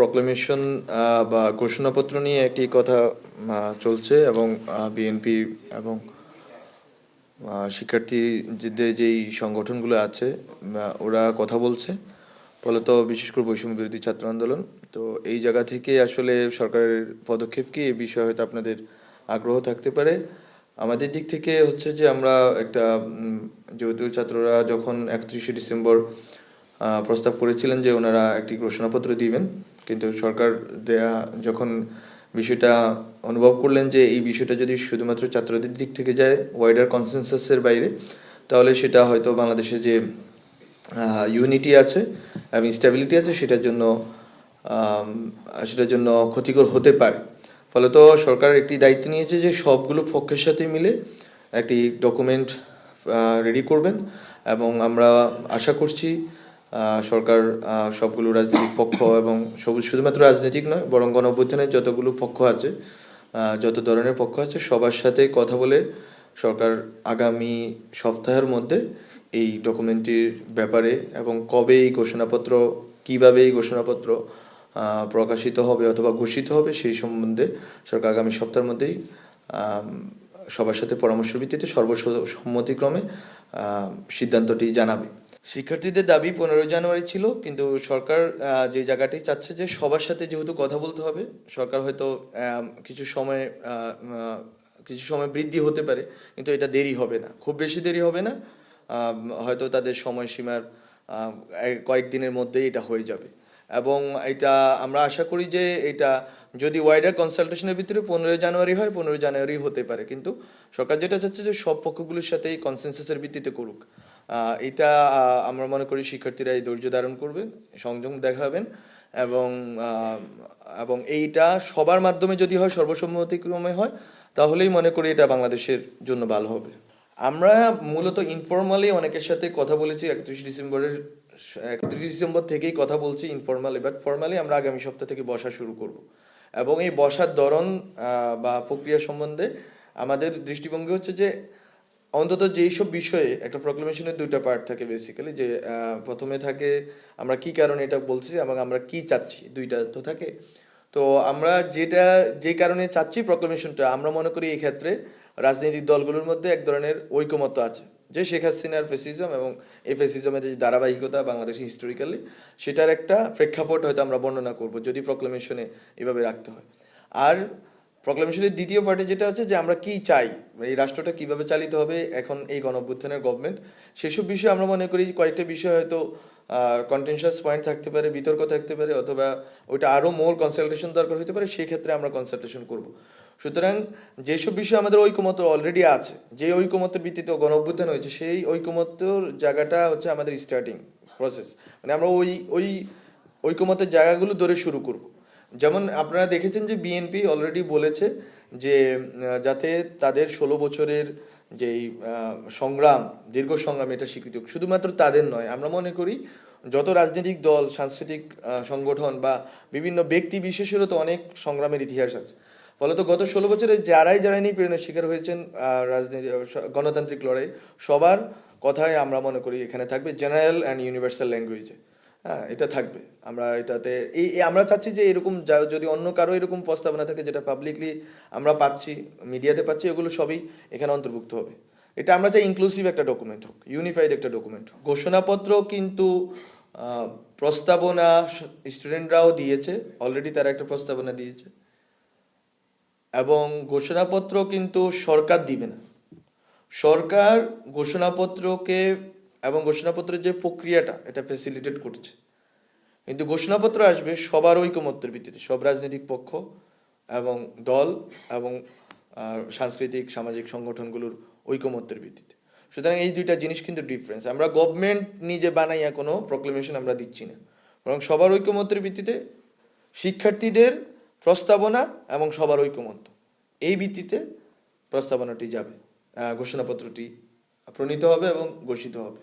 Proclamation বা ঘোষণাপত্র নিয়ে একটি কথা চলছে এবং বিএনপি এবং শিক্ষার্থীদের যেই সংগঠনগুলো আছে ওরা কথা বলছে, ফলত বিশেষ করে বৈষম্য বিরোধী ছাত্র আন্দোলন। তো এই জায়গা থেকে আসলে সরকারের পদক্ষেপ কি, এই বিষয়ে হয়তো আপনাদের আগ্রহ থাকতে পারে। আমাদের দিক থেকে হচ্ছে যে আমরা একটা যেহেতু ছাত্ররা যখন 31শে ডিসেম্বর প্রস্তাব করেছিলেন যে ওনারা একটি ঘোষণাপত্র দিবেন, কিন্তু সরকার যখন বিষয়টা অনুভব করলেন যে এই বিষয়টা যদি শুধুমাত্র ছাত্রদের দিক থেকে যায় ওয়াইডার কনসেনসাসের বাইরে, তাহলে সেটা হয়তো বাংলাদেশে যে ইউনিটি আছে এবং স্টেবিলিটি আছে সেটার জন্য ক্ষতিকর হতে পারে। ফলত সরকার একটি দায়িত্ব নিয়েছে যে সবগুলো পক্ষের সাথে মিলে একটি ডকুমেন্ট রেডি করবেন এবং আমরা আশা করছি সরকার সবগুলো রাজনৈতিক পক্ষ এবং শুধুমাত্র রাজনৈতিক নয় বরং গণঅভ্যুত্থানের যতগুলো পক্ষ আছে, যত ধরনের পক্ষ আছে সবার সাথে কথা বলে সরকার আগামী সপ্তাহের মধ্যে এই ডকুমেন্টটির ব্যাপারে এবং কবে এই ঘোষণাপত্র, কিভাবে এই ঘোষণাপত্র প্রকাশিত হবে অথবা ঘোষিত হবে সেই সম্বন্ধে সরকার আগামী সপ্তাহের মধ্যেই সবার সাথে পরামর্শ ভিত্তিতে সর্বসম্মতিক্রমে সিদ্ধান্তটি জানাবে। শিক্ষার্থীদের দাবি 15 জানুয়ারি ছিল, কিন্তু সরকার যে জায়গাটি চাচ্ছে যে সবার সাথে যেহেতু কথা বলতে হবে, সরকার হয়তো কিছু সময় বৃদ্ধি হতে পারে, কিন্তু এটা দেরি হবে না, খুব বেশি দেরি হবে না। হয়তো তাদের সময়সীমার কয়েকদিনের মধ্যেই এটা হয়ে যাবে এবং এটা আমরা আশা করি যে এটা যদি ওয়াইডার কনসালটেশনের ভিতরে 15 জানুয়ারি হয় 15 জানুয়ারি হতে পারে, কিন্তু সরকার যেটা চাচ্ছে যে সব পক্ষগুলোর সাথেই কনসেনসাসের ভিত্তিতে করুক। এটা আমরা মনে করি শিক্ষার্থীরা এই ধৈর্য ধারণ করবেন, সংযম দেখাবেন এবং এইটা সবার মাধ্যমে যদি হয়, সর্বসম্মতিক্রমে হয়, তাহলেই মনে করি এটা বাংলাদেশের জন্য ভালো হবে। আমরা মূলত ইনফর্মালি অনেকের সাথে কথা বলেছি। 31 ডিসেম্বর থেকেই কথা বলছি ইনফর্মালি, বাট ফর্মালি আমরা আগামী সপ্তাহ থেকে বসা শুরু করব এবং এই বসার ধরন বা প্রক্রিয়া সম্বন্ধে আমাদের দৃষ্টিভঙ্গি হচ্ছে যে অন্তত যেই সব বিষয়ে একটা প্রক্লেমেশনের দুইটা পার্ট থাকে বেসিক্যালি, যে প্রথমে থাকে আমরা কি কারণে এটা বলছি এবং আমরা কি চাচ্ছি, দুইটা তো থাকে। তো আমরা যে কারণে চাচ্ছি প্রক্লেমেশনটা, আমরা মনে করি এই ক্ষেত্রে রাজনৈতিক দলগুলোর মধ্যে এক ধরনের ঐকমত্য আছে যে শেখ হাসিনার ফেসিজম এবং এই ফেসিজমের যে ধারাবাহিকতা বাংলাদেশে হিস্টোরিক্যালি, সেটার একটা প্রেক্ষাপট হয়তো আমরা বর্ণনা করব যদি প্রক্লেমেশনে এভাবে রাখতে হয়। আর প্রক্লেমেশনের দ্বিতীয় পার্টে যেটা হচ্ছে যে আমরা কি চাই, এই রাষ্ট্রটা কিভাবে চালিত হবে এখন এই গণঅভ্যুত্থানের গভর্নমেন্ট, সেসব বিষয়ে আমরা মনে করি কয়েকটা বিষয় হয়তো কন্টেনশাস পয়েন্ট থাকতে পারে, বিতর্ক থাকতে পারে, অথবা ওইটা আরও মোর কনসালটেশন দরকার হতে পারে, সেই ক্ষেত্রে আমরা কনসালটেশন করব। সুতরাং যেসব বিষয়ে আমাদের ঐকমত্য অলরেডি আছে, যে ঐকমত্যের ভিত্তিতে গণঅভ্যুত্থান হয়েছে, সেই ঐকমত্যর জায়গাটা হচ্ছে আমাদের স্টার্টিং প্রসেস, মানে আমরা ওই ঐকমত্যের জায়গাগুলো ধরে শুরু করব। যেমন আপনারা দেখেছেন যে বিএনপি অলরেডি বলেছে যে যাতে তাদের 16 বছরের যেই সংগ্রাম, দীর্ঘ সংগ্রাম, এটা স্বীকৃতি হোক। শুধুমাত্র তাদের নয়, আমরা মনে করি যত রাজনৈতিক দল, সাংস্কৃতিক সংগঠন বা বিভিন্ন ব্যক্তি বিশেষেরও তো অনেক সংগ্রামের ইতিহাস আছে। ফলত গত 16 বছরে যারাই নিপীড়নের শিকার হয়েছেন রাজনীতি, গণতান্ত্রিক লড়াই, সবার কথাই আমরা মনে করি এখানে থাকবে জেনারেল অ্যান্ড ইউনিভার্সাল ল্যাঙ্গুয়েজে। হ্যাঁ, এটা থাকবে। আমরা এটাতে আমরা চাচ্ছি যে এরকম যদি অন্য কারো এরকম প্রস্তাবনা থাকে যেটা পাবলিকলি আমরা পাচ্ছি, মিডিয়াতে পাচ্ছি, এগুলো সবই এখানে অন্তর্ভুক্ত হবে। এটা আমরা চাই ইনক্লুসিভ একটা ডকুমেন্ট হোক, ইউনিফাইড একটা ডকুমেন্ট হোক। ঘোষণাপত্র কিন্তু প্রস্তাবনা স্টুডেন্টরাও দিয়েছে, অলরেডি তারা একটা প্রস্তাবনা দিয়েছে এবং ঘোষণাপত্র কিন্তু সরকার দিবে না। সরকার ঘোষণাপত্রকে এবং ঘোষণাপত্রের যে প্রক্রিয়াটা এটা ফ্যাসিলিটেট করছে, কিন্তু ঘোষণাপত্র আসবে সবার ঐকমত্যের ভিত্তিতে, সব রাজনৈতিক পক্ষ এবং দল এবং সাংস্কৃতিক সামাজিক সংগঠনগুলোর ঐকমত্যের ভিত্তিতে। সুতরাং এই দুইটা জিনিস কিন্তু ডিফারেন্স। আমরা গভর্নমেন্ট নিজে বানাইয়া কোনো প্রক্লেমেশন আমরা দিচ্ছি না, বরং সবার ঐকমত্যের ভিত্তিতে, শিক্ষার্থীদের প্রস্তাবনা এবং সবার ঐকমত্য, এই ভিত্তিতে প্রস্তাবনাটি যাবে, ঘোষণাপত্রটি প্রণীত হবে এবং ঘোষিত হবে।